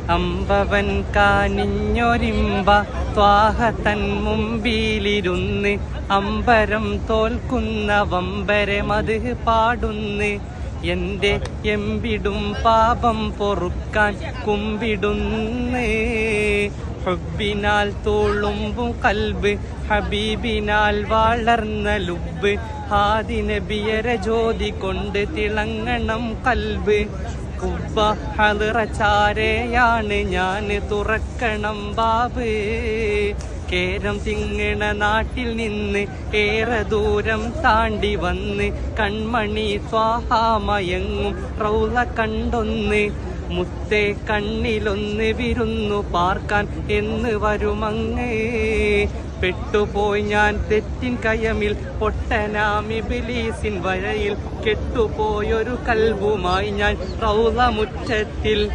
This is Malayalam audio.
അമ്പവൻ കാനിഞ്ഞൊരിമ്പ ത്വാഹ തൻ മുമ്പിലിരുന്ന് അമ്പരം തോൽക്കുന്ന വമ്പരമത് പാടുന്ന്. എന്റെ എമ്പിടും പാപം പൊറുക്കാൻ കുമ്പിടുന്ന്. ഹുബ്ബിനാൽ തോളുമ്പും കൽബ് ഹബീബിനാൽ വളർന്ന ലുബ്. ഹാദി നബിയര ജ്യോതി കൊണ്ട് തിളങ്ങണം കൽബ്. കുബ്ബ ഹദറ ചാരയാണ് ഞാൻ തുറക്കണം ബാബ്. കേരം തിങ്ങണ നാട്ടിൽ നിന്ന് ഏറെ ദൂരം താണ്ടി വന്ന് കൺമണി സ്വാഹാമയങ്ങും റൗള കണ്ടൊന്ന്. മുത്തേ കണ്ണിലൊന്ന് വിരുന്നു പാർക്കാൻ എന്ന് വരുമങ്ങ്. പെട്ടുപോയി ഞാൻ തെറ്റിൻ കയമിൽ പൊട്ടനാമിബിലീസിൻ വരയിൽ കെട്ടുപോയൊരു കൽബുമായി ഞാൻ റൗള മുറ്റത്തിൽ.